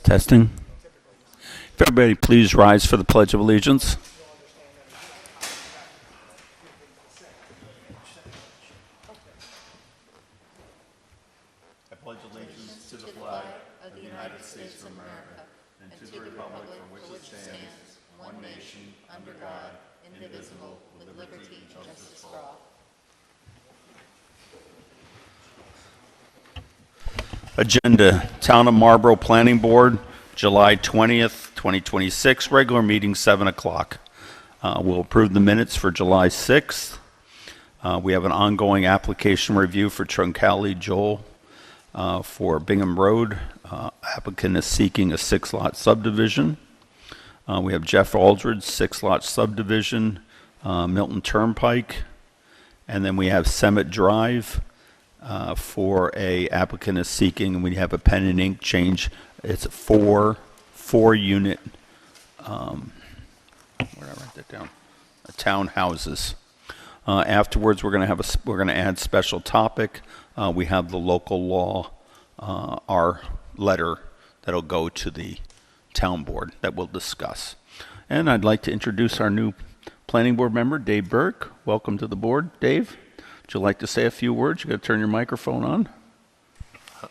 Testing. If everybody please rise for the Pledge of Allegiance. I pledge allegiance to the flag of the United States of America and to the republic for which it stands, one nation, under God, indivisible, with liberty and justice for all. Agenda, Town of Marlborough Planning Board, July 20th, 2026, regular meeting, 7 o'clock. We'll approve the minutes for July 6th. We have an ongoing application review for Troncalli Joel for Bingham Road. Applicant is seeking a 6-lot subdivision. We have Jeff Aldridge, 6-lot subdivision, Milton Turnpike. And then we have Summit Drive. For a applicant is seeking, and we have a pen and ink change. It's a four unit. Where did I write that down? Townhouses. Afterwards, we're going to add special topic. We have the local law, our letter that'll go to the town board that we'll discuss. And I'd like to introduce our new planning board member, Dave Burke. Welcome to the board, Dave. Would you like to say a few words? You got to turn your microphone on.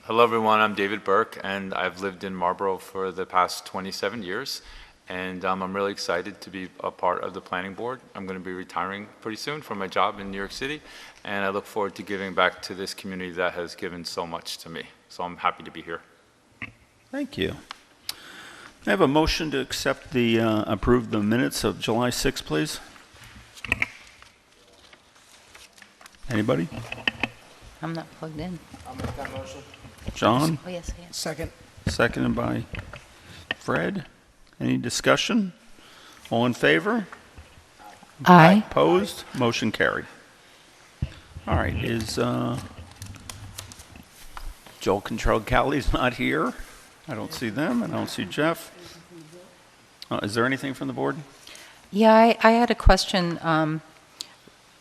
Hello, everyone. I'm David Burke, and I've lived in Marlborough for the past 27 years. And I'm really excited to be a part of the planning board. I'm going to be retiring pretty soon from my job in New York City, and I look forward to giving back to this community that has given so much to me. So I'm happy to be here. Thank you. I have a motion to accept the approve the minutes of July 6th, please. Anybody? I'm not plugged in. I'll make that motion. John? Oh, yes, I am. Second. Seconded by Fred. Any discussion? All in favor? Aye. Opposed? Motion carried. All right, is Joel Troncalli's not here? I don't see them, and I don't see Jeff. Is there anything from the board? Yeah, I had a question.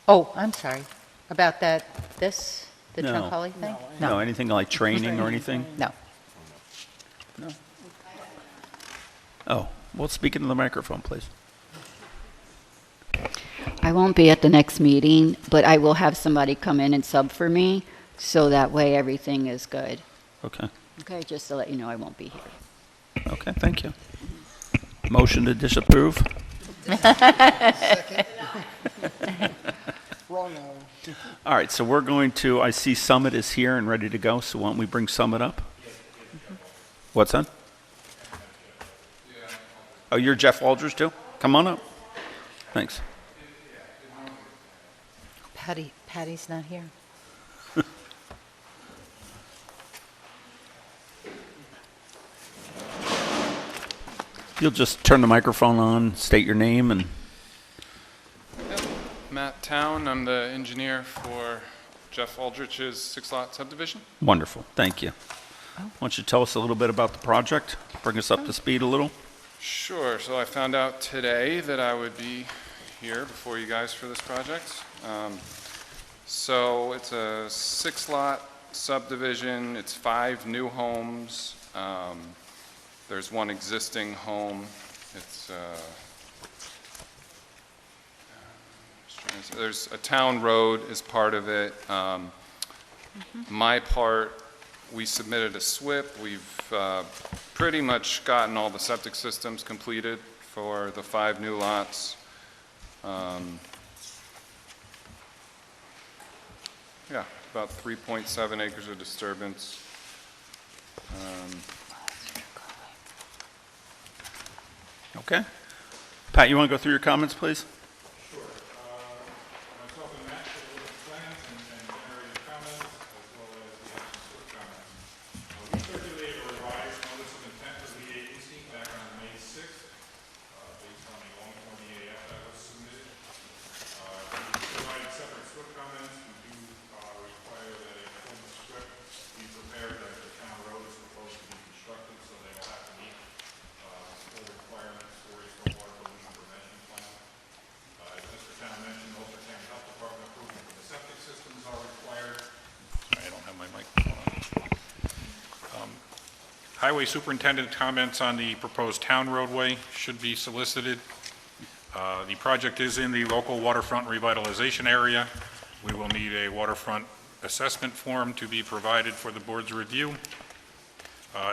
Oh, I'm sorry. About the No. Troncalli thing? No, anything like training or anything? No. No. Oh, well, speak into the microphone, please. I won't be at the next meeting, but I will have somebody come in and sub for me, so that way everything is good. Okay. Okay, just to let you know I won't be here. Okay, thank you. Motion to disapprove? Wrong now. All right, so we're going to, I see Summit is here and ready to go, so why don't we bring Summit up? What's that? Oh, you're Jeff Aldridge too? Come on up. Thanks. Patty's not here. You'll just turn the microphone on, state your name, and Matt Town, I'm the engineer for Jeff Aldrich's 6-lot subdivision. wonderful, thank you. Why don't you tell us a little bit about the project? Bring us up to speed a little. Sure, so I found out today that I would be here before you guys for this project. So it's a 6-lot subdivision, it's 5 new homes. There's one existing home. It's there's a town road as part of it. My part, we submitted a SWIP. We've pretty much gotten all the septic systems completed for the 5 new lots. Yeah, about 3.7 acres of disturbance. Okay. Pat, you want to go through your comments, please? Sure. Myself and Matt took a look at the plans and generated comments, as well as we have some swift comments. We circulated a revised notice of intent to lead agency back on May 6th, based on the long-form EAF that was submitted. We provided separate swift comments. We do require that a full swift be prepared as the town road is proposed to be constructed, so they will have to meet full requirements for a stormwater pollution prevention plan. Highway Superintendent comments on the proposed town roadway should be solicited. The project is in the local waterfront revitalization area. We will need a waterfront assessment form to be provided for the board's review.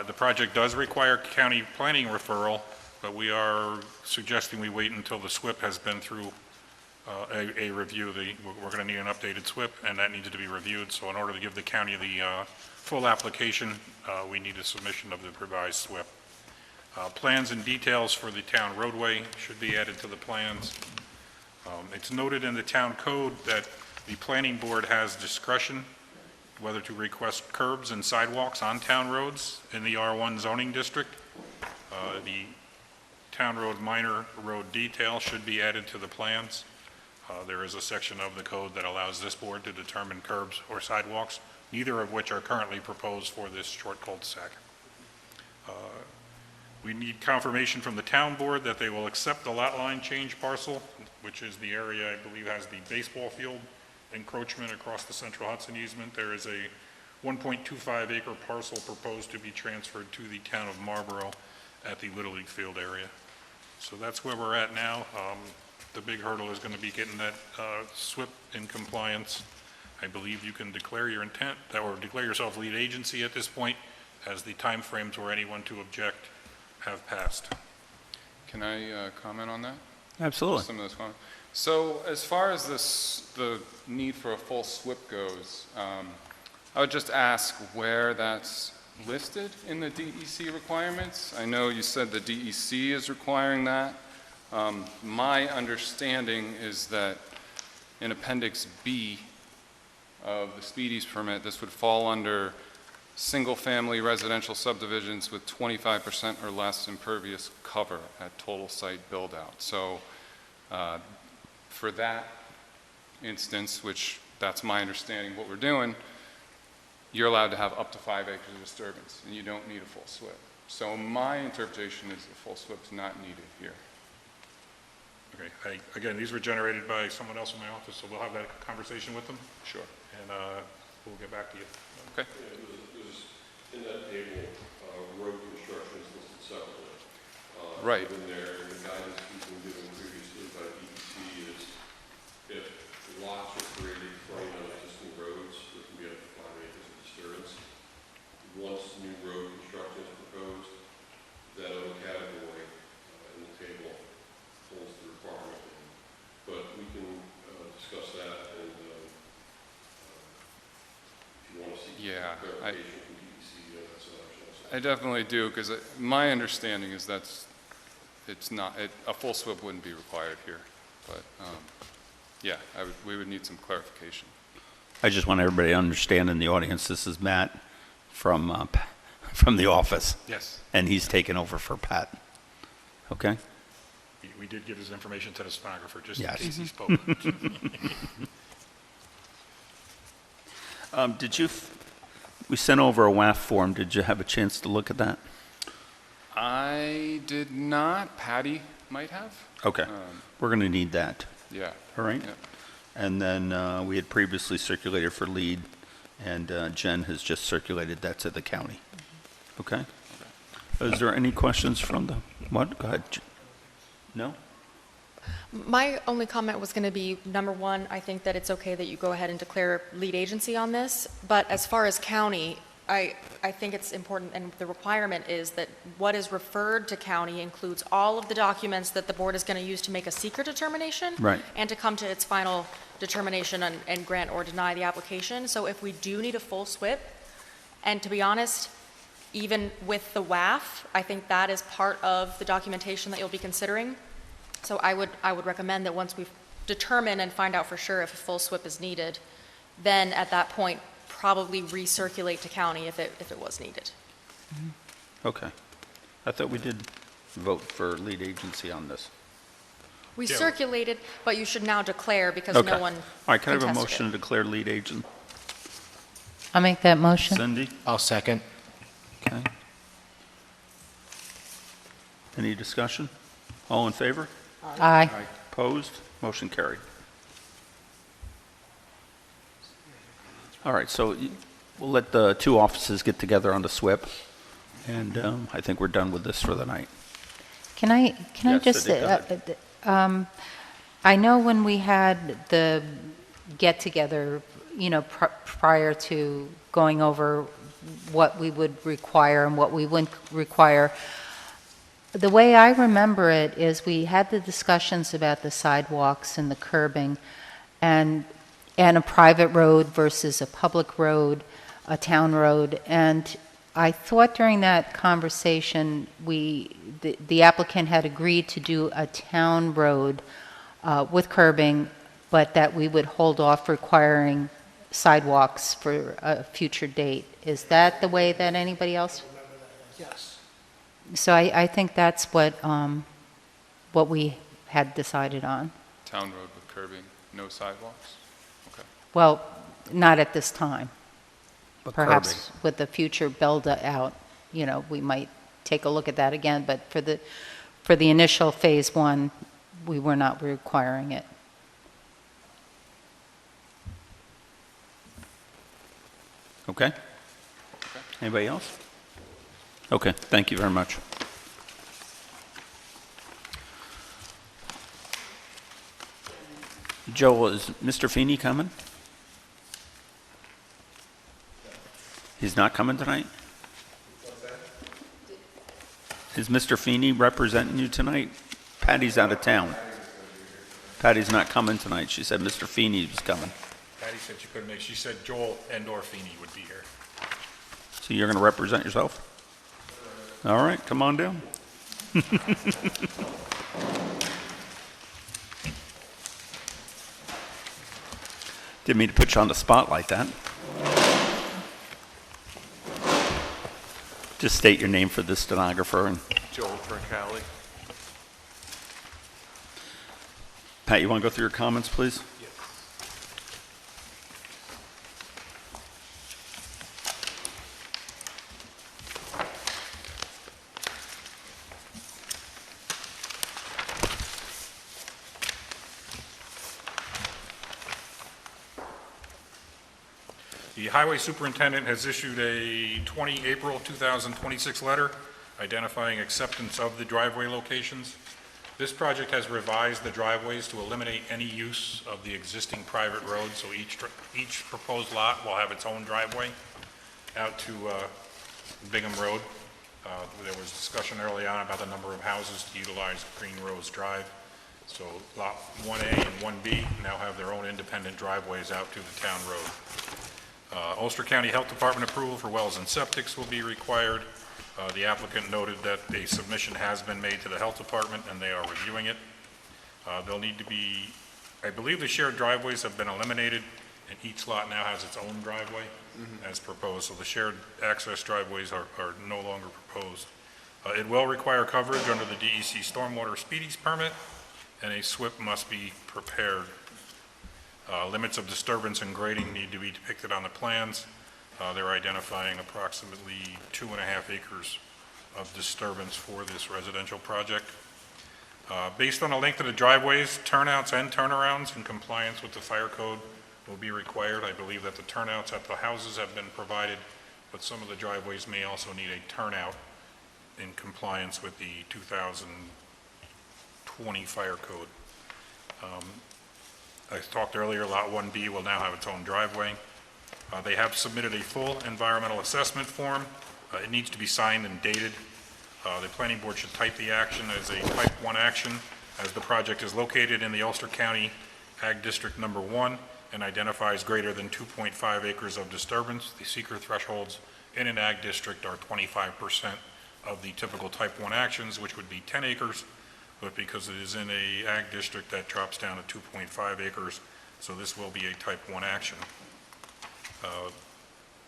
The project does require county planning referral, but we are suggesting we wait until the SWIP has been through a review. We're going to need an updated SWIP, and that needs to be reviewed. So in order to give the county the full application, we need a submission of the revised SWIP. Plans and details for the town roadway should be added to the plans. It's noted in the town code that the planning board has discretion whether to request curbs and sidewalks on town roads in the R1 zoning district. The town road minor road detail should be added to the plans. There is a section of the code that allows this board to determine curbs or sidewalks, neither of which are currently proposed for this short cul-de-sac. We need confirmation from the town board that they will accept the lot line change parcel, which is the area I believe has the baseball field encroachment across the Central Hudson easement. There is a 1.25 acre parcel proposed to be transferred to the town of Marlborough at the Little League field area. So that's where we're at now. The big hurdle is going to be getting that SWIP in compliance. I believe you can declare your intent, or declare yourself lead agency at this point, as the timeframes where anyone to object have passed. Can I comment on that? Absolutely. Some of those comments. So as far as the need for a full SWIP goes, I would just ask where that's listed in the DEC requirements. I know you said the DEC is requiring that. My understanding is that in Appendix B of the speedies permit, this would fall under single-family residential subdivisions with 25% or less impervious cover at total site build-out. So for that instance, which that's my understanding what we're doing, you're allowed to have up to 5 acres of disturbance, and you don't need a full SWIP. So my interpretation is the full SWIP is not needed here. Okay. Again, these were generated by someone else in my office, so we'll have that conversation with them, Sure. and we'll get back to you. Okay. In that table, road construction is listed separately. Right. In there, the guidance we've been given previously by DEC is if lots are created fronting on existing roads, there can be up to 5 acres of disturbance. Once new road construction is proposed, that other category in the table holds the requirement. But we can discuss that, and if you want to see clarification from DEC, that's an option. I definitely do, because my understanding is it's not, a full SWIP wouldn't be required here. But yeah, we would need some clarification. I just want everybody to understand in the audience, this is Matt from the office, Yes, and he's taken over for Pat. Okay? we did give his information to the stenographer, just in Yes. case he spoke. We sent over a WAF form. Did you have a chance to look at that? I did not. Patty might have. Okay. We're going to need that. Yeah. All right? Yeah. And then we had previously circulated for lead, and Jen has just circulated that to the county. Okay? Is there any questions from the, what? Go ahead. No? My only comment was going to be, number one, I think that it's okay that you go ahead and declare lead agency on this, but as far as county, I think it's important, and the requirement is that what is referred to county includes all of the documents that the board is going to use to make a secret determination. Right. And to come to its final determination and grant or deny the application. So if we do need a full SWIP, and to be honest, even with the WAF, I think that is part of the documentation that you'll be considering. So I would recommend that once we determine and find out for sure if a full SWIP is needed, then at that point, probably recirculate to county if it was needed. Okay. I thought we did vote for lead agency on this. We circulated, but you should now declare because Okay. no one All right, can I have a contested motion it. to declare lead agent? I'll make that motion. Cindy? I'll second. Okay. Any discussion? All in favor? Aye. Opposed? Motion carried. All right, so we'll let the two offices get together on the SWIP, And I think we're done with this for the night. Can I Yes, just, Cindy, go ahead. I know when we had the get-together, prior to going over what we would require and what we wouldn't require, the way I remember it is we had the discussions about the sidewalks and the curbing and a private road versus a public road, a town road. And I thought during that conversation, the applicant had agreed to do a town road with curbing, but that we would hold off requiring sidewalks for a future date. Is that the way that anybody else? Yes. So I think that's what we had decided on. Town road with curbing, no sidewalks? Okay. Well, not at this time. But Perhaps curbing. with the future build out, we might take a look at that again, but for the initial phase one, we were not requiring it. Okay? Anybody else? Okay, thank you very much. Joel, is Mr. Feeney coming? He's not coming tonight? Is Mr. Feeney representing you tonight? Patty's out of town. Patty's not coming tonight. She said Mr. Feeney was coming. Patty said she couldn't make, she said Joel and/or Feeney would be here. So you're going to represent yourself? All right, come on down. Didn't mean to put you on the spot like that. Just state your name for the stenographer. And Joel Percali. Pat, you want to go through your comments, please? The highway superintendent has issued a April 2026 letter identifying acceptance of the driveway locations. This project has revised the driveways to eliminate any use of the existing private road, so each proposed lot will have its own driveway out to Bingham Road. There was discussion early on about the number of houses to utilize Green Rose Drive. So Lot 1A and 1B now have their own independent driveways out to the town road. Ulster County Health Department approval for wells and septics will be required. The applicant noted that a submission has been made to the Health Department and they are reviewing it. They'll need to be, I believe the shared driveways have been eliminated and each lot now has its own driveway as proposed. So the shared access driveways are no longer proposed. It will require coverage under the DEC Stormwater Speedies permit and a SWIP must be prepared. Limits of disturbance and grading need to be depicted on the plans. They're identifying approximately 2.5 acres of disturbance for this residential project. Based on the length of the driveways, turnouts and turnarounds in compliance with the fire code will be required. I believe that the turnouts at the houses have been provided, but some of the driveways may also need a turnout in compliance with the 2020 fire code. I talked earlier, Lot 1B will now have its own driveway. They have submitted a full environmental assessment form. It needs to be signed and dated. The planning board should type the action as a type 1 action as the project is located in the Ulster County Ag District Number 1 and identifies greater than 2.5 acres of disturbance. The seeker thresholds in an ag district are 25% of the typical type 1 actions, which would be 10 acres. But because it is in a ag district, that drops down to 2.5 acres, so this will be a type 1 action.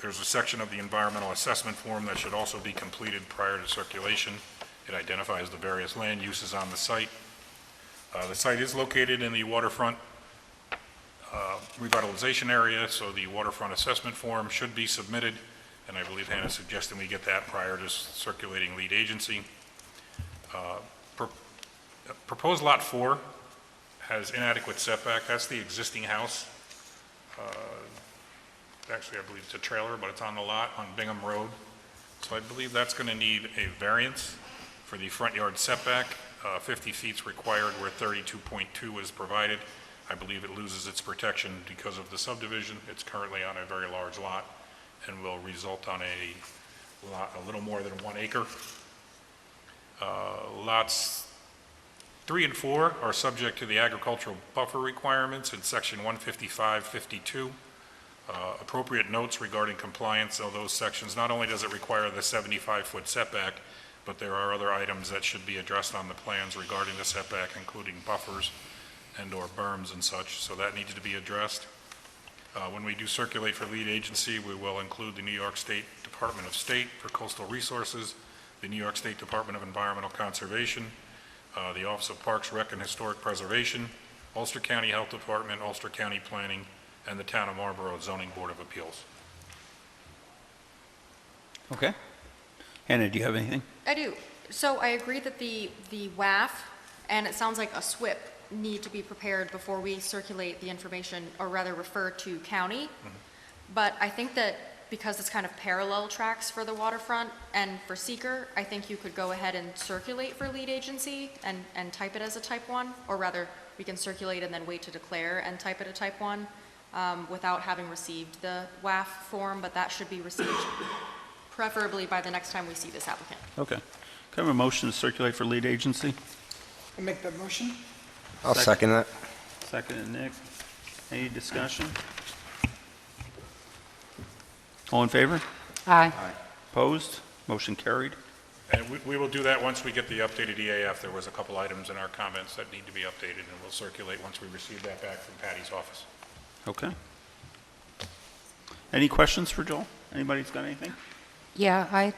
There's a section of the environmental assessment form that should also be completed prior to circulation. It identifies the various land uses on the site. The site is located in the waterfront revitalization area, so the waterfront assessment form should be submitted, and I believe Hannah's suggesting we get that prior to circulating lead agency. Proposed Lot 4 has inadequate setback. That's the existing house. Actually, I believe it's a trailer, but it's on the lot on Bingham Road. So I believe that's going to need a variance for the front yard setback. 50 feet is required where 32.2 is provided. I believe it loses its protection because of the subdivision. It's currently on a very large lot and will result on a lot a little more than 1 acre. Lots 3 and 4 are subject to the agricultural buffer requirements in section 155-52. Appropriate notes regarding compliance of those sections. Not only does it require the 75-foot setback, but there are other items that should be addressed on the plans regarding the setback, including buffers and/or berms and such, so that needs to be addressed. When we do circulate for lead agency, we will include the New York State Department of State for Coastal Resources, the New York State Department of Environmental Conservation, the Office of Parks, Rec, and Historic Preservation, Ulster County Health Department, Ulster County Planning, and the Town of Marlborough Zoning Board of Appeals. Okay. Hannah, do you have anything? I do. So I agree that the WAF, and it sounds like a SWIP, need to be prepared before we circulate the information, or rather refer to county. But I think that because it's kind of parallel tracks for the waterfront and for seeker, I think you could go ahead and circulate for lead agency and type it as a type 1, or rather, we can circulate and then wait to declare and type it a type 1 without having received the WAF form, but that should be received preferably by the next time we see this applicant. Okay. Can I have a motion to circulate for lead agency? I make that motion? I'll second that. Second, and Nick. Any discussion? All in favor? Aye. Opposed? Motion carried. And we will do that once we get the updated EAF. There was a couple items in our comments that need to be updated, and we'll circulate once we receive that back from Patty's office. Okay. Any questions for Joel? Anybody's got anything? Yeah, Go ahead,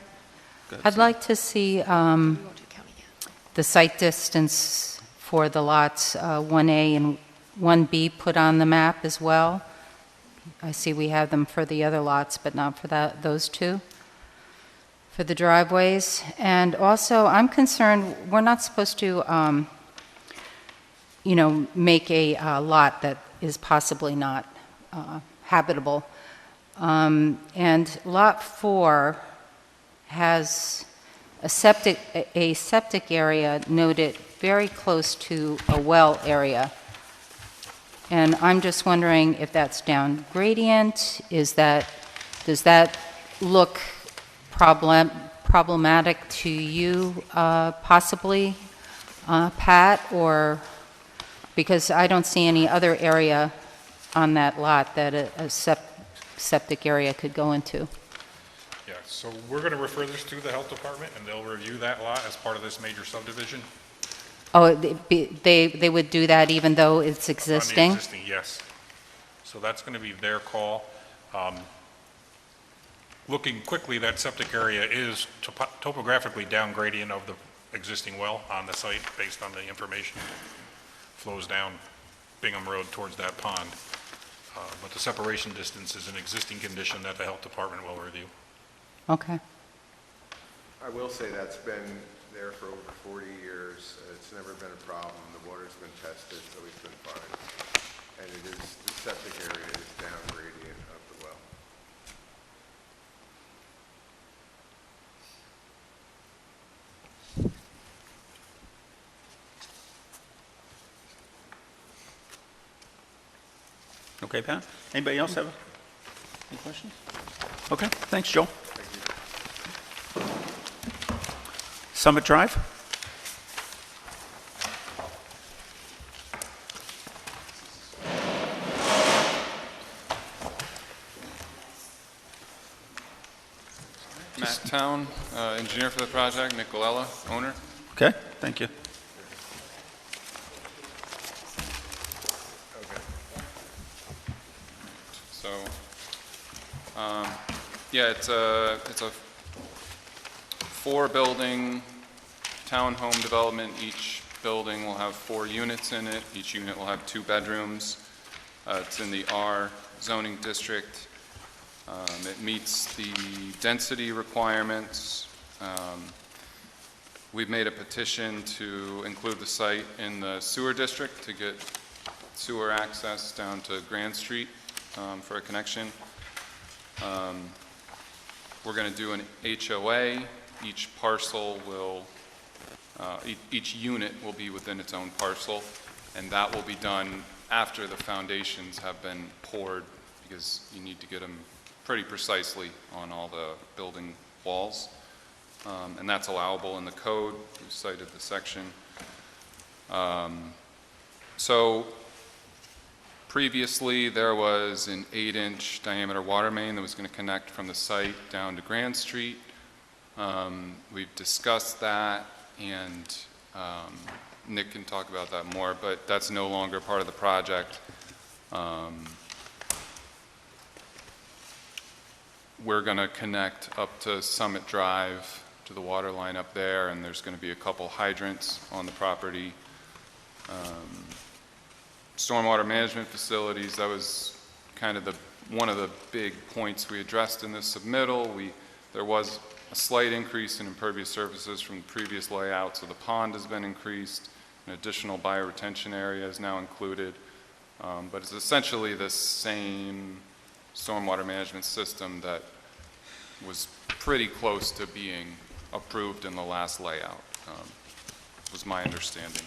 I'd Sarah. like to see We won't do county yet. the site distance for the lots 1A and 1B put on the map as well. I see we have them for the other lots, but not for those two, for the driveways. And also, I'm concerned, we're not supposed to, make a lot that is possibly not habitable. And Lot 4 has a septic area noted very close to a well area. And I'm just wondering if that's down gradient, does that look problematic to you, possibly, Pat, or, because I don't see any other area on that lot that a septic area could go into. Yeah, so we're going to refer this to the health department, and they'll review that lot as part of this major subdivision. Oh, they would do that even though it's existing? On the existing, yes. So that's going to be their call. Looking quickly, that septic area is topographically down gradient of the existing well on the site based on the information. Flows down Bingham Road towards that pond. But the separation distance is an existing condition that the health department will review. Okay. I will say that's been there for over 40 years. It's never been a problem. The water's been tested, so it's been fine. And it is, the septic area is down gradient of the well. Okay, Pat? Anybody else have any questions? Okay, thanks, Joel. Summit Drive? Matt Town, engineer for the project, Nick Galella, owner. Okay, thank you. So, yeah, it's a 4-building townhome development. Each building will have 4 units in it. Each unit will have 2 bedrooms. It's in the R zoning district. It meets the density requirements. We've made a petition to include the site in the sewer district to get sewer access down to Grand Street for a connection. we're going to do an HOA. Each parcel will, each unit will be within its own parcel, and that will be done after the foundations have been poured, because you need to get them pretty precisely on all the building walls. And that's allowable in the code. We cited the section. So previously, there was an 8-inch diameter water main that was going to connect from the site down to Grand Street. We've discussed that, and Nick can talk about that more, but that's no longer part of the project. We're going to connect up to Summit Drive to the water line up there, and there's going to be a couple hydrants on the property. Stormwater management facilities, that was kind of one of the big points we addressed in this submittal. There was a slight increase in impervious surfaces from the previous layout, so the pond has been increased. An additional bioretention area is now included. But it's essentially the same stormwater management system that was pretty close to being approved in the last layout, was my understanding.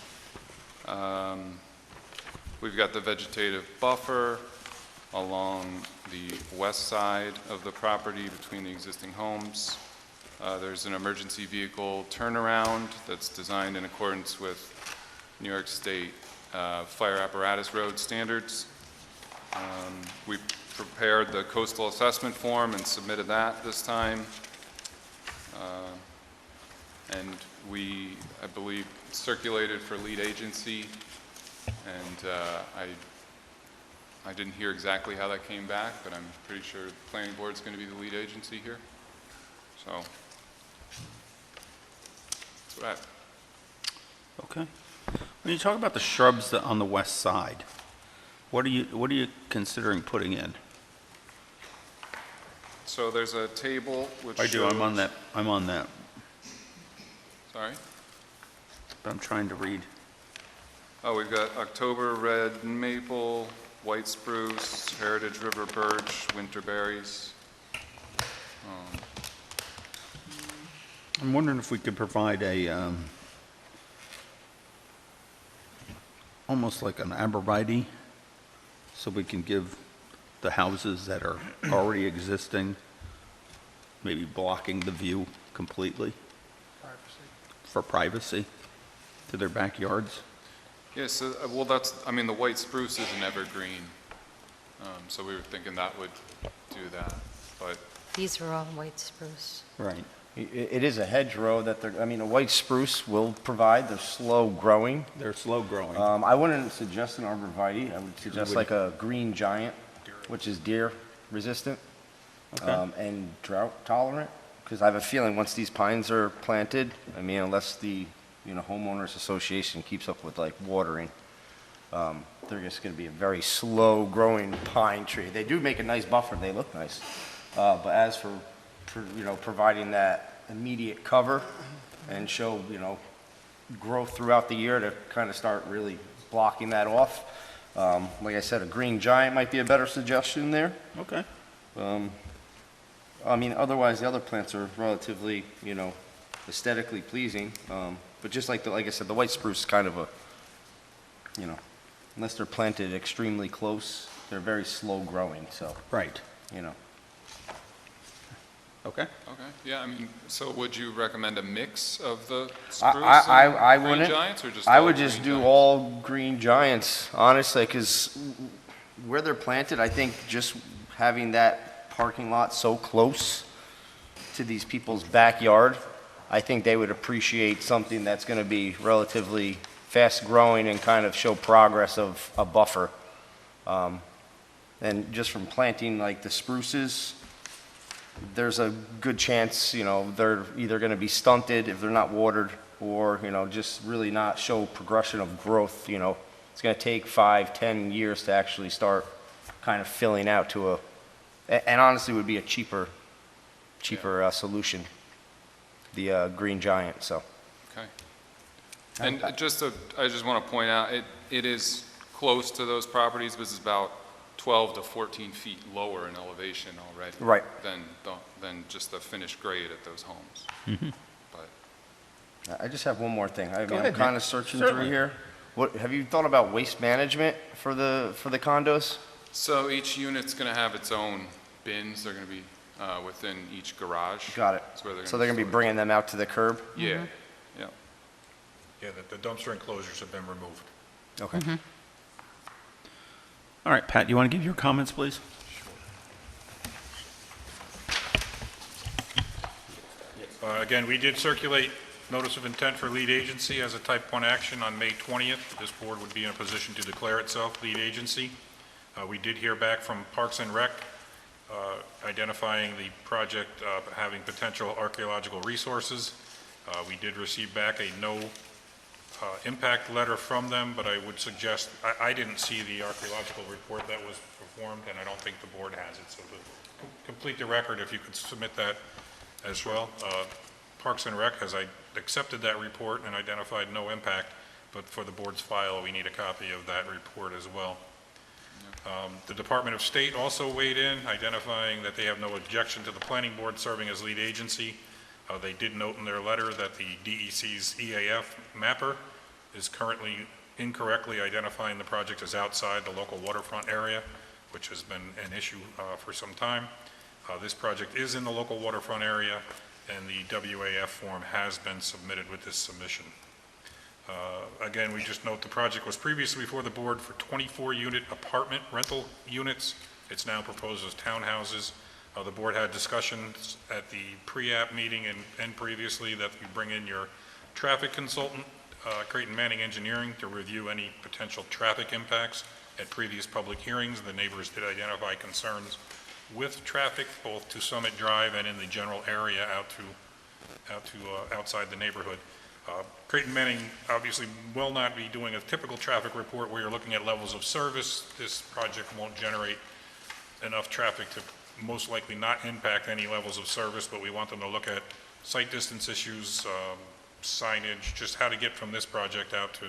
We've got the vegetative buffer along the west side of the property between the existing homes. There's an emergency vehicle turnaround that's designed in accordance with New York State fire apparatus road standards. We prepared the coastal assessment form and submitted that this time. And I believe, circulated for lead agency, and I didn't hear exactly how that came back, but I'm pretty sure the planning board's going to be the lead agency here. So that's what I have. Okay. When you talk about the shrubs on the west side, what are you considering putting in? So there's a table which I do. shows, I'm on that. Sorry? But I'm trying to read. Oh, we've got October red maple, white spruce, heritage river birch, winter berries. I'm wondering if we could provide almost like an arborvitae, so we can give the houses that are already existing, maybe blocking the view completely for privacy to their backyards. Yeah, so, well, the white spruce is an evergreen, so we were thinking that would do that, but These are all white spruce. Right. It is a hedgerow that a white spruce will provide. They're slow growing. They're slow growing. I wouldn't suggest an arborvitae. I would suggest like a green giant, which is deer resistant and drought tolerant. Because I have a feeling once these pines are planted, unless the homeowners association keeps up with like watering, they're just going to be a very slow growing pine tree. They do make a nice buffer. They look nice. But as for providing that immediate cover and show, growth throughout the year to kind of start really blocking that off. Like I said, a green giant might be a better suggestion there. Okay. Otherwise the other plants are relatively, aesthetically pleasing. But just like I said, the white spruce is kind of a, unless they're planted extremely close, they're very slow growing, so. Right. Okay. okay. Yeah, so would you recommend a mix of the spruce I and green wouldn't. giants, or just I all would green just do giants? all green giants, honestly, because where they're planted, I think just having that parking lot so close to these people's backyard, I think they would appreciate something that's going to be relatively fast growing and kind of show progress of a buffer. And just from planting like the spruces, there's a good chance, they're either going to be stunted if they're not watered, or, just really not show progression of growth. It's going to take 5-10 years to actually start kind of filling out to and honestly would be a cheaper solution, the green giant, so. Okay. And I just want to point out, it is close to those properties, but it's about 12 to 14 feet lower in elevation already. Right. Than just the finished grade at those homes. But I just have one more thing. I mean, ahead, I'm kind man. of searching Certainly. through here. What, have you thought about waste management for the condos? so each unit's going to have its own bins. They're going to be within each garage. Got it. That's where So they're going to be bringing them out to the curb? Yeah, yeah. Yeah, the dumpster enclosures have been removed. Okay. All right, Pat, you want to give your comments, please? Again, we did circulate notice of intent for lead agency as a type 1 action on May 20th. This board would be in a position to declare itself lead agency. We did hear back from Parks and Rec identifying the project having potential archaeological resources. We did receive back a no impact letter from them, but I would suggest, I didn't see the archaeological report that was performed, and I don't think the board has it. So to complete the record, if you could submit that as well. Parks and Rec has accepted that report and identified no impact, but for the board's file, we need a copy of that report as well. The Department of State also weighed in, identifying that they have no objection to the planning board serving as lead agency. They did note in their letter that the DEC's EAF mapper is currently incorrectly identifying the project as outside the local waterfront area, which has been an issue for some time. This project is in the local waterfront area, and the WAF form has been submitted with this submission. Again, we just note the project was previously before the board for 24-unit apartment rental units. It's now proposed as townhouses. The board had discussions at the pre-app meeting and previously that you bring in your traffic consultant, Creighton Manning Engineering, to review any potential traffic impacts. At previous public hearings, the neighbors did identify concerns with traffic, both to Summit Drive and in the general area outside the neighborhood. Creighton Manning obviously will not be doing a typical traffic report where you're looking at levels of service. This project won't generate enough traffic to most likely not impact any levels of service, but we want them to look at site distance issues, signage, just how to get from this project out to,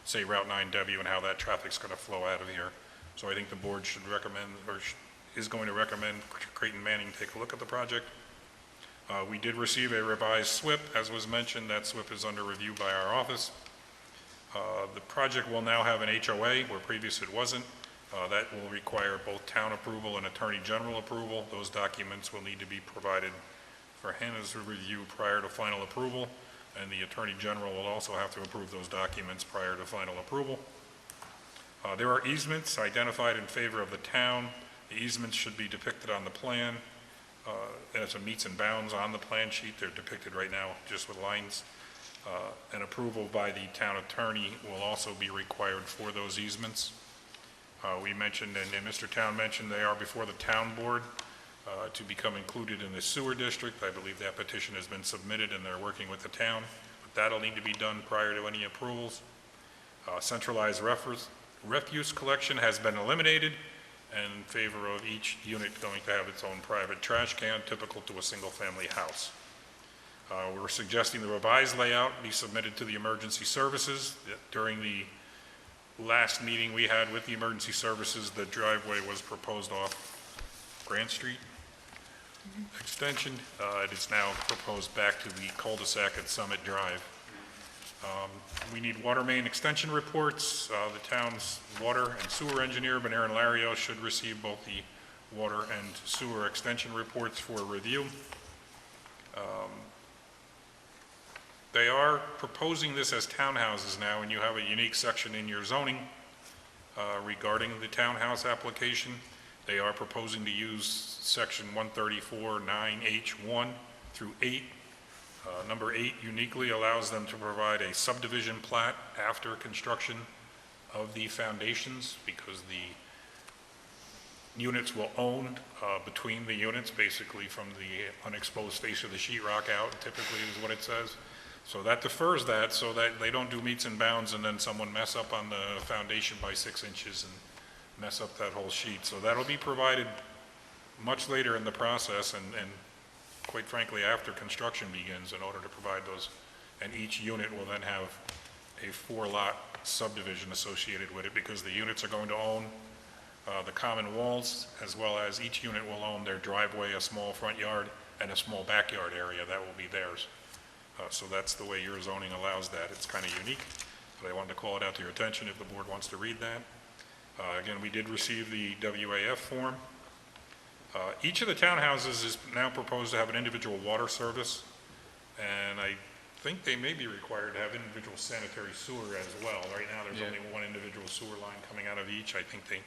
say, Route 9W and how that traffic's going to flow out of here. So I think the board should recommend, or is going to recommend Creighton Manning take a look at the project. We did receive a revised SWIP. As was mentioned, that SWIP is under review by our office. The project will now have an HOA where previous it wasn't. That will require both town approval and Attorney General approval. Those documents will need to be provided for Hannah's review prior to final approval, and the Attorney General will also have to approve those documents prior to final approval. There are easements identified in favor of the town. The easements should be depicted on the plan. As a meets and bounds on the plan sheet, they're depicted right now just with lines. An approval by the town attorney will also be required for those easements. We mentioned, and Mr. Town mentioned, they are before the town board to become included in the sewer district. I believe that petition has been submitted and they're working with the town, but that'll need to be done prior to any approvals. Centralized refuse collection has been eliminated in favor of each unit going to have its own private trash can, typical to a single-family house. We're suggesting the revised layout be submitted to the emergency services. During the last meeting we had with the emergency services, the driveway was proposed off Grant Street extension. It is now proposed back to the cul-de-sac at Summit Drive. We need water main extension reports. The town's water and sewer engineer, Benair and Lario, should receive both the water and sewer extension reports for review. They are proposing this as townhouses now, and you have a unique section in your zoning regarding the townhouse application. They are proposing to use section 134(9)(h)(1) through 8. Number 8 uniquely allows them to provide a subdivision plat after construction of the foundations, because the units will own between the units, basically from the unexposed face of the sheetrock out, typically is what it says. So that defers that, so that they don't do meets and bounds and then someone mess up on the foundation by 6 inches and mess up that whole sheet. So that'll be provided much later in the process, and quite frankly after construction begins, in order to provide those. And each unit will then have a 4-lot subdivision associated with it, because the units are going to own the common walls, as well as each unit will own their driveway, a small front yard, and a small backyard area that will be theirs. So that's the way your zoning allows that. It's kind of unique, but I wanted to call it out to your attention if the board wants to read that. Again, we did receive the WAF form. Each of the townhouses is now proposed to have an individual water service, and I think they may be required to have individual sanitary sewer as well. Right now, there's only one individual sewer line coming out of each. I think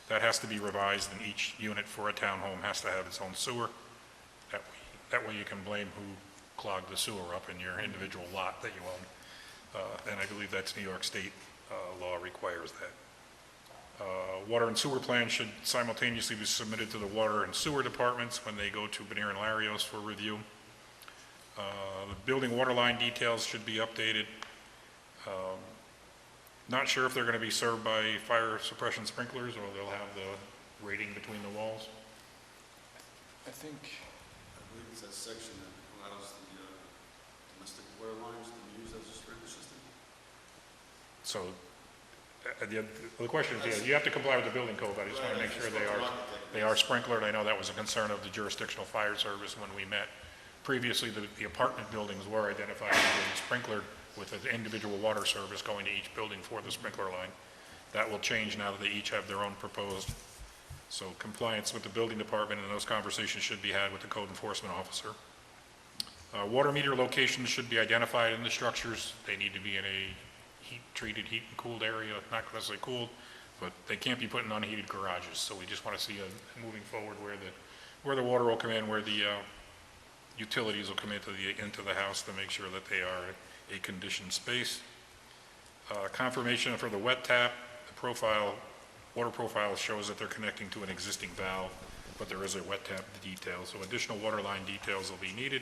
that has to be revised, and each unit for a townhome has to have its own sewer. That way you can blame who clogged the sewer up in your individual lot that you own. And I believe that's New York State law requires that. Water and sewer plans should simultaneously be submitted to the water and sewer departments when they go to Benear and Larios for review. The building water line details should be updated. Not sure if they're going to be served by fire suppression sprinklers or they'll have the rating between the walls. I think, I believe it's that section that allows the domestic water lines to be used as a sprinkler system. So the question is, you have to comply with the building code, but I just want to make sure they are sprinklered. I know that was a concern of the jurisdictional fire service when we met. Previously, the apartment buildings were identified as being sprinklered with an individual water service going to each building for the sprinkler line. That will change now that they each have their own proposed. So compliance with the building department, and those conversations should be had with the code enforcement officer. Water meter locations should be identified in the structures. They need to be in a heat and cooled area, not necessarily cooled, but they can't be put in unheated garages. So we just want to see moving forward where the water will come in, where the utilities will come into the house to make sure that they are a conditioned space. Confirmation for the wet tap, the water profile shows that they're connecting to an existing valve, but there is a wet tap detail, so additional water line details will be needed.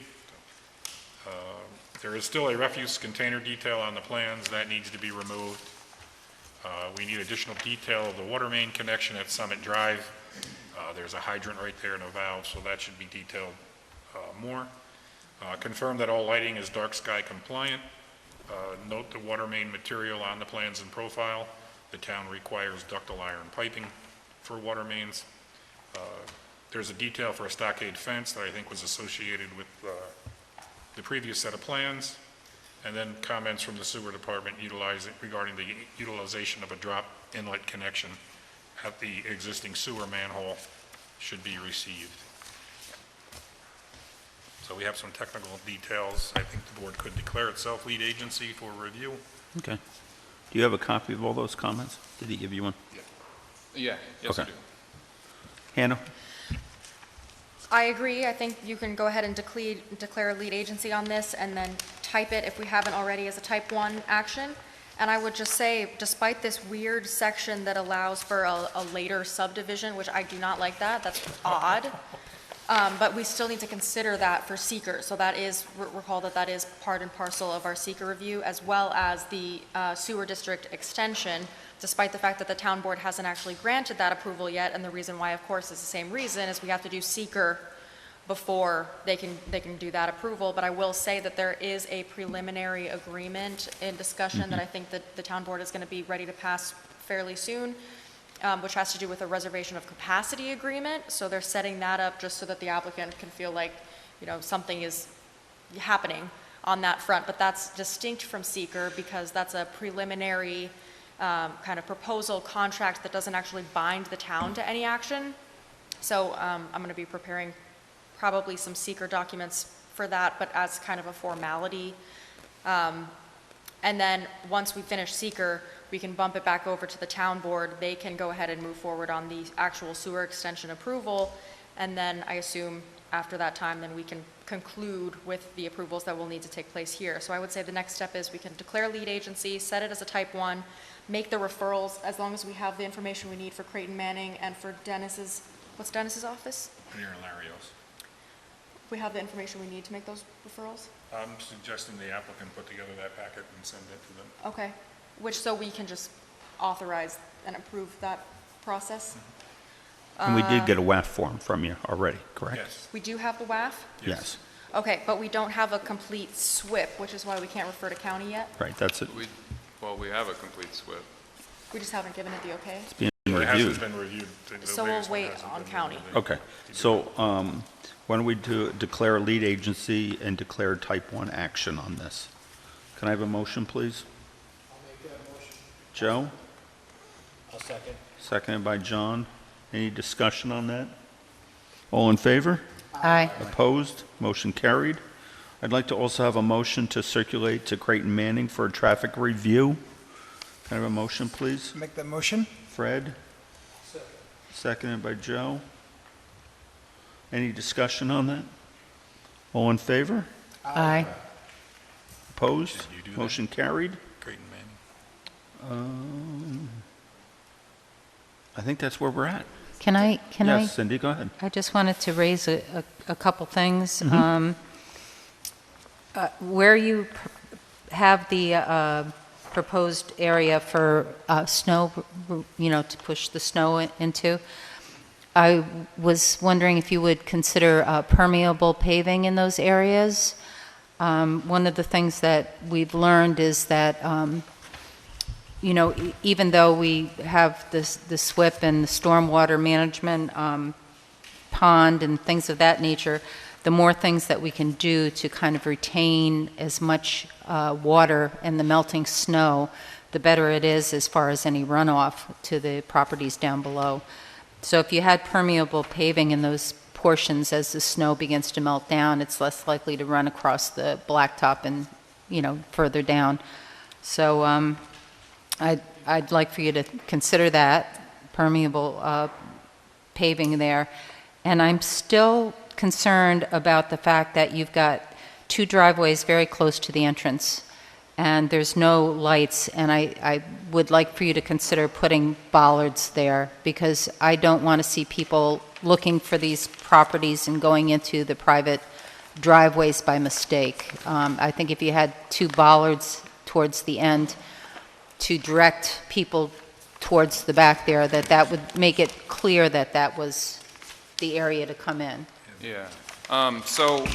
There is still a refuse container detail on the plans that needs to be removed. We need additional detail of the water main connection at Summit Drive. There's a hydrant right there and a valve, so that should be detailed more. Confirm that all lighting is dark sky compliant. Note the water main material on the plans and profile. The town requires ductile iron piping for water mains. There's a detail for a stockade fence that I think was associated with the previous set of plans, and then comments from the sewer department regarding the utilization of a drop inlet connection at the existing sewer manhole should be received. So we have some technical details. I think the board could declare itself lead agency for review. Okay. Do you have a copy of all those comments? Did he give you one? yes, I Okay. do. Hannah? I agree. I think you can go ahead and declare lead agency on this and then type it, if we haven't already, as a type 1 action. And I would just say, despite this weird section that allows for a later subdivision, which I do not like that's odd, but we still need to consider that for seeker. So that is, recall that is part and parcel of our seeker review, as well as the sewer district extension, despite the fact that the town board hasn't actually granted that approval yet. And the reason why, of course, is the same reason, is we have to do seeker before they can do that approval. But I will say that there is a preliminary agreement in discussion that I think that the town board is going to be ready to pass fairly soon, which has to do with a reservation of capacity agreement. So they're setting that up just so that the applicant can feel like, something is happening on that front. But that's distinct from seeker because that's a preliminary kind of proposal contract that doesn't actually bind the town to any action. So I'm going to be preparing probably some seeker documents for that, but as kind of a formality. And then once we finish seeker, we can bump it back over to the town board. They can go ahead and move forward on the actual sewer extension approval. And then I assume after that time, then we can conclude with the approvals that will need to take place here. So I would say the next step is we can declare lead agency, set it as a type 1, make the referrals as long as we have the information we need for Creighton Manning and for Dennis's, what's Dennis's office? Benear and Larios. We have the information we need to make those referrals? I'm suggesting the applicant put together that packet and send it to them. Okay, so we can just authorize and approve that process? And we did get a WAF form from you already, correct? Yes. We do have the WAF? Yes. Okay, but we don't have a complete SWIP, which is why we can't refer to county yet? Right, that's it. We have a complete SWIP. We just haven't given it the okay? It's being been It reviewed. hasn't been reviewed. The So we'll latest one wait hasn't on been county. reviewed. Okay, so why don't we declare lead agency and declare type 1 action on this? Can I have a motion, please? I'll make that motion. Joe? I'll second. Seconded by John. Any discussion on that? All in favor? Aye. Opposed? Motion carried. I'd like to also have a motion to circulate to Creighton Manning for a traffic review. Can I have a motion, please? Make that motion? Fred? Seconded by Joe. Any discussion on that? All in favor? Aye. Opposed? Motion carried. Creighton Manning. I think that's where we're at. Can I? Yes, Cindy, go ahead. I just wanted to raise a couple things. Where you have the proposed area for snow, to push the snow into, I was wondering if you would consider permeable paving in those areas. One of the things that we've learned is that even though we have the SWIP and the stormwater management pond and things of that nature, the more things that we can do to kind of retain as much water and the melting snow, the better it is as far as any runoff to the properties down below. So if you had permeable paving in those portions as the snow begins to melt down, it's less likely to run across the blacktop and, further down. So I'd like for you to consider that, permeable paving there. And I'm still concerned about the fact that you've got two driveways very close to the entrance, and there's no lights, and I would like for you to consider putting bollards there, because I don't want to see people looking for these properties and going into the private driveways by mistake. I think if you had two bollards towards the end to direct people towards the back there, that would make it clear that that was the area to come in. Yeah. So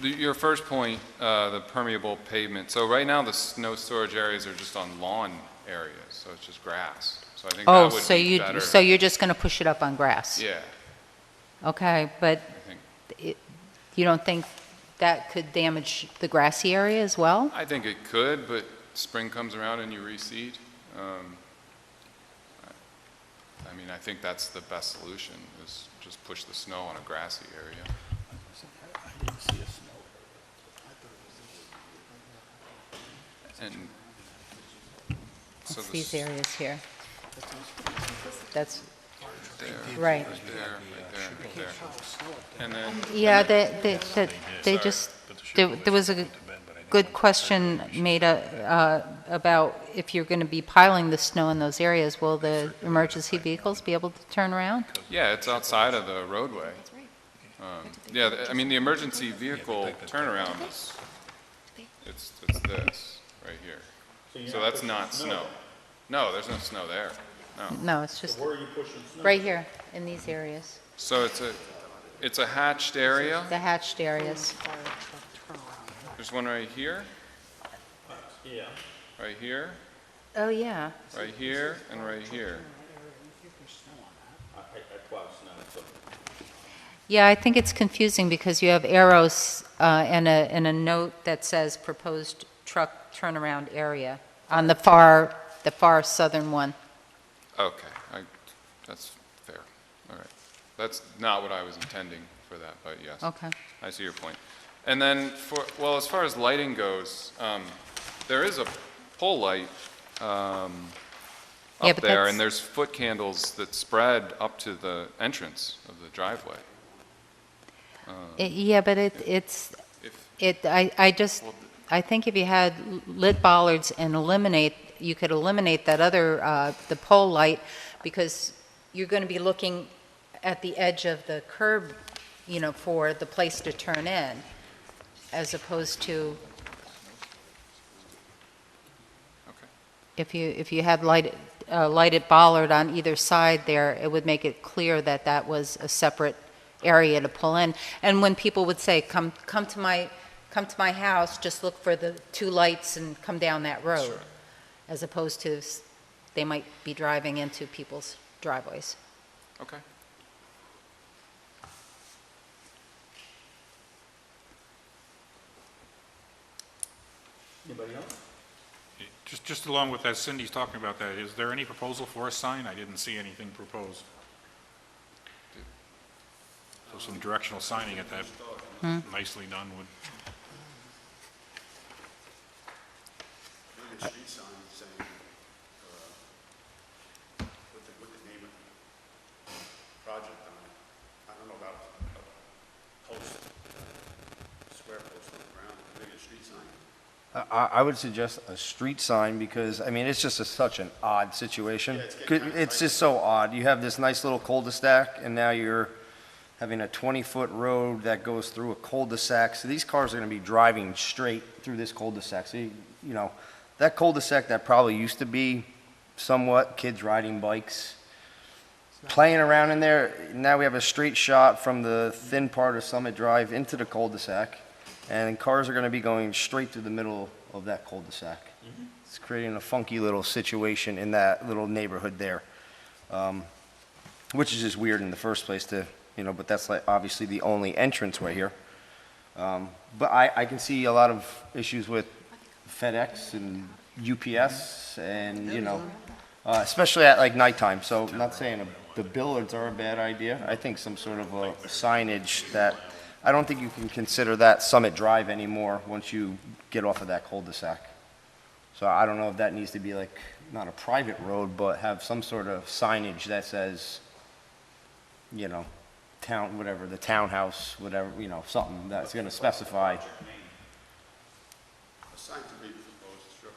your first point, the permeable pavement. So right now, the snow storage areas are just on lawn areas, so it's just grass. So I think that would be better. So you're just going to push it up on grass? Yeah, Okay, but I think. you don't think that could damage the grassy area as well? I think it could, but spring comes around and you reseed. I think that's the best solution, is just push the snow on a grassy area. And so It's these areas here. That's, there, right. right there, right there. And then, Yeah, they just, there was a good question made about if you're going to be piling the snow in those areas, will the emergency vehicles be able to turn around? yeah, it's outside of the roadway. Yeah, the emergency vehicle turnaround is, it's this, right here. So that's not snow. No, there's no snow there, no. No, it's just right here in these areas, So it's a hatched area. the hatched areas. There's one right here. Yeah. Right here, Oh, yeah. right here, and right here. Yeah, I think it's confusing because you have arrows and a note that says proposed truck turnaround area on the far southern one. Okay, that's fair. All right. That's not what I was intending for that, but yes. Okay. I see your point. And then as far as lighting goes, there is a pole light Yeah, up but there, that's- and there's foot candles that spread up to the entrance of the driveway. Yeah, but I think if you had lit bollards and you could eliminate that other, the pole light, because you're going to be looking at the edge of the curb, for the place to turn in, as opposed to if you had lighted bollard on either side there, it would make it clear that that was a separate area to pull in. And when people would say, come to my house, just look for the two lights and come down that road, as opposed to they might be driving into people's driveways. Okay. Anybody else? Just along with that, Cindy's talking about that, is there any proposal for a sign? I didn't see anything proposed. So some directional signing at that, nicely done would, Maybe a street sign saying, with the name of the project on it. I don't know about a post, square post on the ground, maybe a street sign. I would suggest a street sign because, I mean, it's just such an odd situation. Yeah, it's getting kinda It's just so odd. You have this nice little cul-de-sac and now you're having a 20-foot road that goes through a cul-de-sac. So these cars are going to be driving straight through this cul-de-sac. So, you know, that cul-de-sac that probably used to be somewhat kids riding bikes, playing around in there. Now we have a straight shot from the thin part of Summit Drive into the cul-de-sac. And cars are going to be going straight through the middle of that cul-de-sac. It's creating a funky little situation in that little neighborhood there, which is just weird in the first place to, you know, but that's like obviously the only entranceway here. But I can see a lot of issues with FedEx and UPS and, you know, especially at like nighttime. So I'm not saying the billards are a bad idea. I think some sort of a signage that, I don't think you can consider that Summit Drive anymore once you get off of that cul-de-sac. So I don't know if that needs to be like, not a private road, but have some sort of signage that says, you know, town, whatever, the townhouse, whatever, you know, something that's going to specify. A sign to be proposed, sure.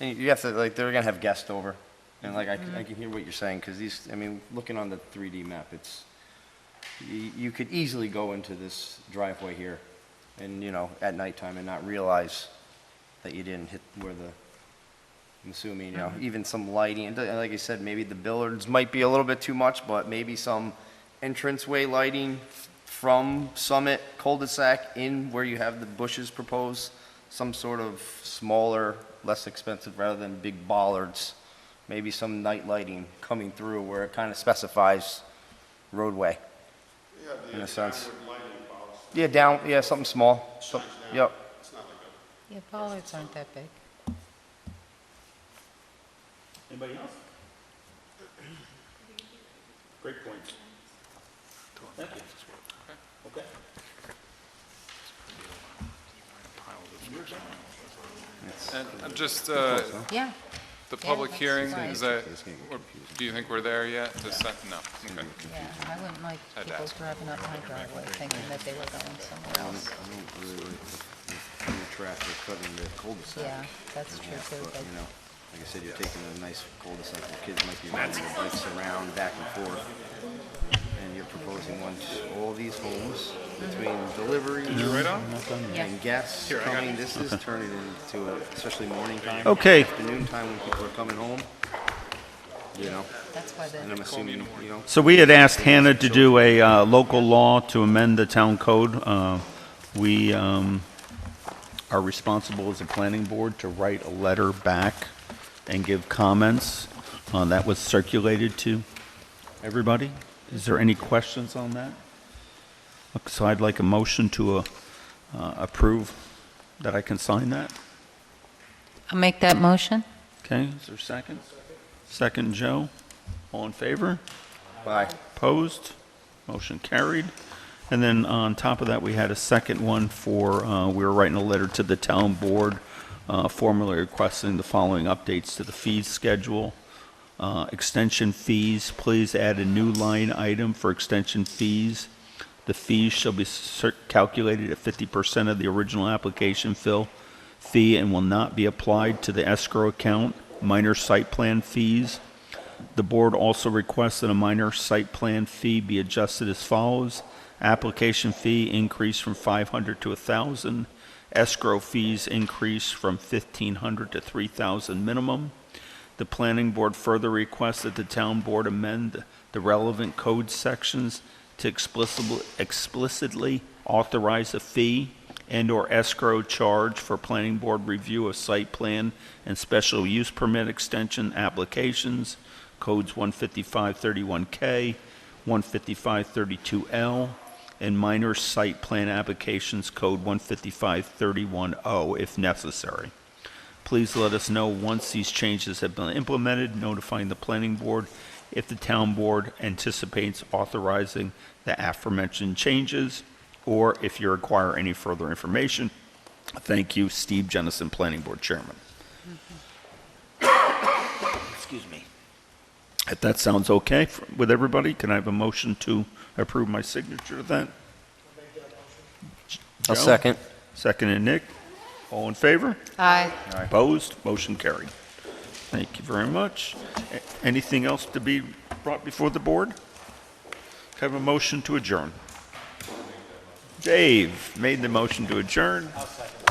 And you have to, like, they're going to have guests over. And like, I can hear what you're saying, because these, I mean, looking on the 3D map, it's, you could easily go into this driveway here and, you know, at nighttime and not realize that you didn't hit where the, I'm assuming, you know, even some lighting, and like I said, maybe the billards might be a little bit too much, but maybe some entranceway lighting from Summit cul-de-sac in where you have the bushes proposed, some sort of smaller, less expensive rather than big bollards. Maybe some night lighting coming through where it kind of specifies roadway, in a sense. Yeah, down, yeah, something small. Yep. Yeah, bollards aren't that big. Anybody else? Great points. Thank you. Okay. And I'm just, Yeah. the public that's hearing, fine. is that, or do you think we're there yet? No, okay. Yeah, I wouldn't like Had to people ask. driving up my driveway thinking that they were going somewhere else. I don't really like the traffic cutting the cul-de-sac. Yeah, that's true too, But, but you know, like I said, you're taking a nice cul-de-sac, the kids might be riding their bikes around back and forth. And you're proposing one to all these homes between deliveries and guests coming. This is turning into, especially morning time. Okay. Afternoon time when people are coming home, you know. that's why And I'm the, assuming, you know, So we had asked Hannah to do a local law to amend the town code. We are responsible as a planning board to write a letter back and give comments. That was circulated to everybody. Is there any questions on that? So I'd like a motion to approve that I can sign that. I'll make that motion. Okay, is there a second? Second, Joe. All in favor? bye. Opposed? Motion carried. And then on top of that, we had a second one for, we were writing a letter to the town board, formally requesting the following updates to the fees schedule. Extension fees, please add a new line item for extension fees. The fees shall be calculated at 50% of the original application fee and will not be applied to the escrow account. Minor site plan fees. The board also requests that a minor site plan fee be adjusted as follows. Application fee increase from $500 to $1,000. Escrow fees increase from $1,500 to $3,000 minimum. The planning board further requests that the town board amend the relevant code sections to explicitly authorize a fee and/or escrow charge for planning board review of site plan and special use permit extension applications, codes 15531K, 15532L, and minor site plan applications, code 15531O, if necessary. Please let us know once these changes have been implemented, notifying the planning board if the town board anticipates authorizing the aforementioned changes, or if you require any further information. Thank you, Steve Jennison, Planning Board Chairman. Excuse me. If that sounds okay with everybody, can I have a motion to approve my signature to that? I'll Joe? second. Second and Nick. All in favor? Aye. Opposed? Motion carried. Thank you very much. Anything else to be brought before the board? Have a motion to adjourn. Dave made the motion to adjourn. I'll second.